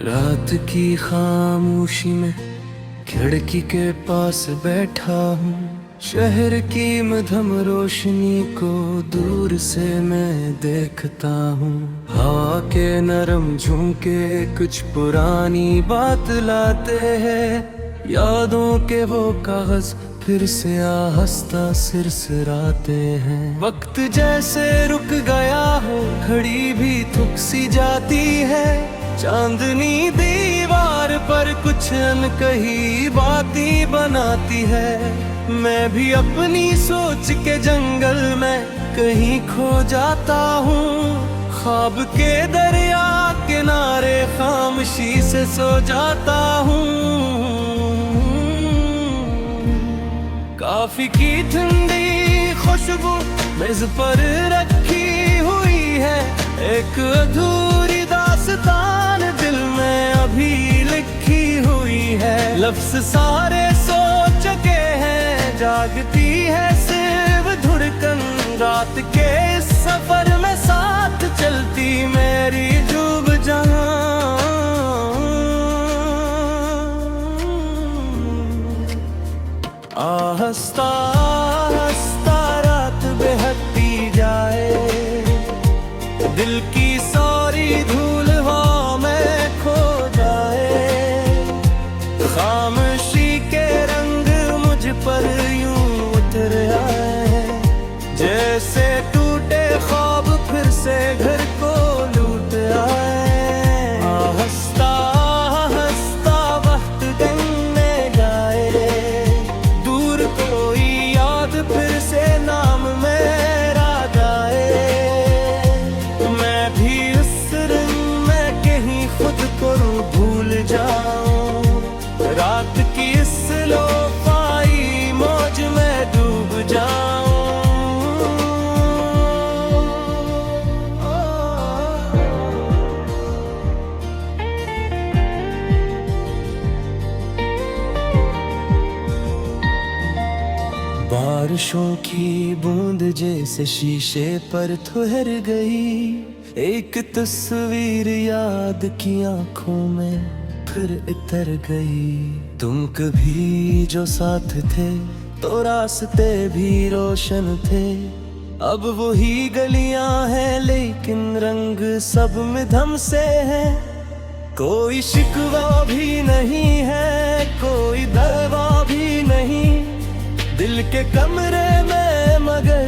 रात की खामोशी में खिड़की के पास बैठा हूँ। शहर की मध्यम रोशनी को दूर से मैं देखता हूँ। हवा के नरम झोंके कुछ पुरानी बात लाते हैं। यादों के वो कागज फिर से आहस्ता सिरसिराते हैं। वक्त जैसे रुक गया हो, घड़ी भी थक सी जाती है। चांदनी दीवार पर कुछ अनकही बातें बनाती है। मैं भी अपनी सोच के जंगल में कहीं खो जाता हूँ। ख्वाब के दरिया किनारे खामोशी से सो जाता हूँ। कॉफी की ठंडी खुशबू मेज पर रखी हुई है। एक अधूरी दास्तान दिल में अभी लिखी हुई है। लफ्ज सारे सो चुके हैं, जागती है सिर्फ धड़कन। रात के इस सफर में साथ चलती मेरी जुब जहां। आहिस्ता आहिस्ता रात बहती जाए। दिल की सारी धूल हवा में खो जाए। खामोशी के रंग मुझ पर यूं उतर आए। जैसे टूटे ख्वाब फिर से घर को लूट आए। आहिस्ता आहिस्ता वक्त गंने जाए। दूर कोई याद फिर से नाम मेरा गाए। मैं भी उस रंग में कहीं खुद को भूल जाऊं। रात की इस लोफाई मौज में डूब जाऊं। बारिशों की बूंद जैसे शीशे पर ठहर गई। एक तस्वीर याद की आंखों में फिर इतर गई। तुम कभी जो साथ थे तो रास्ते भी रोशन थे। अब वही गलियां हैं लेकिन रंग सब मध्यम से है। कोई शिकवा भी नहीं है, कोई दरवा भी नहीं। दिल के कमरे में मगर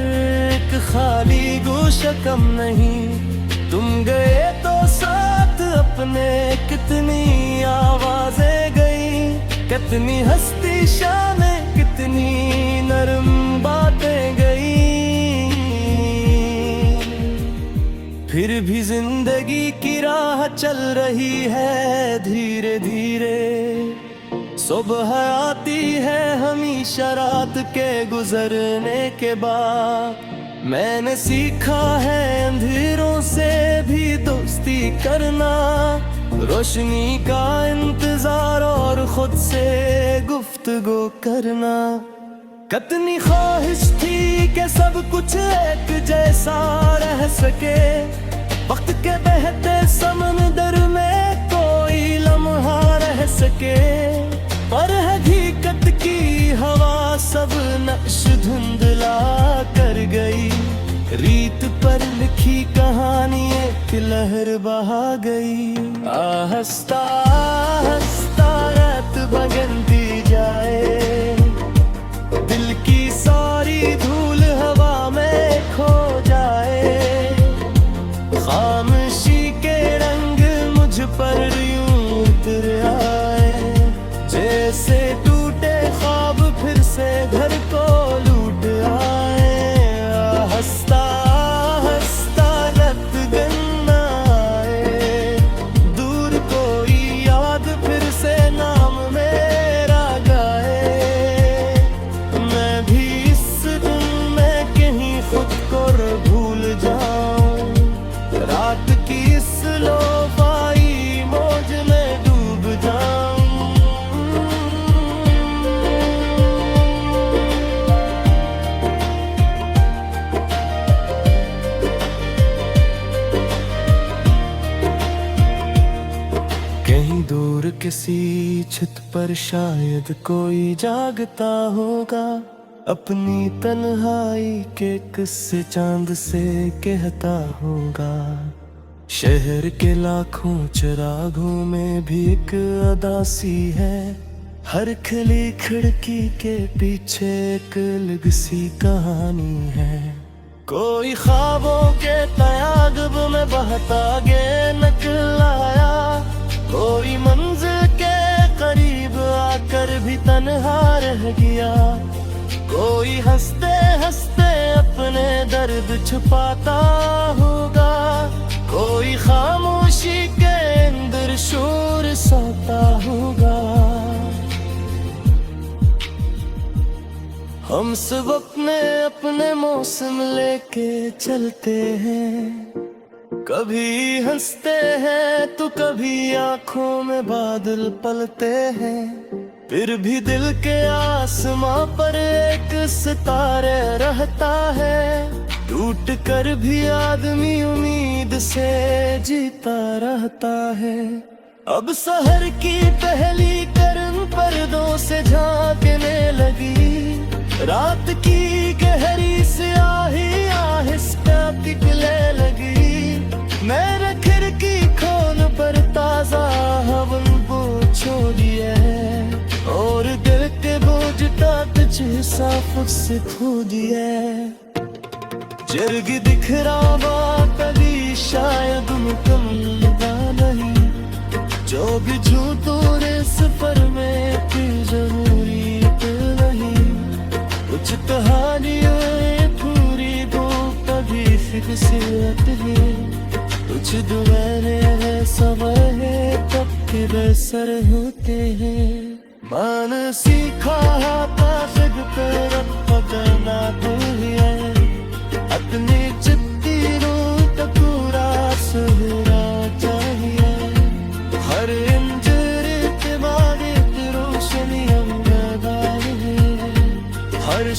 एक खाली गोशा कम नहीं। तुम गए तो साथ अपने कितनी आवाजें गई। कितनी हस्ती शामें, कितनी नरम बातें गई। फिर भी जिंदगी की राह चल रही है धीरे धीरे। सुबह आती है हमेशा रात के गुजरने के बाद। मैंने सीखा है अंधेरों से भी दोस्ती करना। रोशनी का इंतजार और खुद से गुफ्तगू करना। कितनी ख्वाहिश थी कि सब कुछ एक जैसा रह सके। वक्त के बहते समंदर में कोई लम्हा रह सके। पर हकीकत की हवा सब नक्श धुंधला कर गई। रीत पर लिखी कहानी एक लहर बहा गई। आहिस्ता आहिस्ता रात बगलती जाए। दिल की सारी धूल हवा में खो जाए। खामोशी के रंग मुझ पर यूं उतर आए। जैसे टूटे ख्वाब फिर से घर को लूट आए। आहिस्ता आहिस्ता रात गन्ना आए। दूर कोई याद फिर से नाम मेरा गाए। मैं भी इस दिन में कहीं खुद को भूल जाऊं। रात की इस लोफाई मौज में डूब जाऊं। और शायद कोई जागता होगा, अपनी तन्हाई के किस्से चांद से कहता होगा। शहर के लाखों चिरागों में भी एक अदासी है, हर खिली खिड़की के पीछे एक अलग सी कहानी है। कोई ख्वाबों के तयागब में बहता गे नकलाया, कोई मंजिल के करीब आकर भी तन्हा रह गया। कोई हंसते हंसते अपने दर्द छुपाता होगा, कोई खामोशी के अंदर शोर सोता होगा। हम सब अपने अपने मौसम लेके चलते हैं, कभी हंसते हैं तो कभी आंखों में बादल पलते हैं। फिर भी दिल के आसमां पर एक सितारे रहता है, टूट कर भी आदमी उम्मीद से जीता रहता है। अब शहर की पहली करन पर्दों से झांकने लगी, रात की गहरी स्याही आहिस्ता पिघलने लगी। मेरे खिड़की खोल पर ताजा हवन छोड़ी है, और दिल के बोझ का तुझ साफ से खो दिया। जर्ग दिख रहा कभी शायद मुकम्मल नहीं, जो भी झूठों रे सफर में फिर जरूरीत नहीं। कुछ कहानियों पूरी दो कभी फिक्सियत है, कुछ दुआरे है सबर है तब के बेसर होते हैं। मान सीखा पासग पर पकड़ना है, अपनी चित्ती रूट पूरा सुहरा चाहिए। हर इंजर इत्तेमाद रोशनी हम लगाए हैं, हर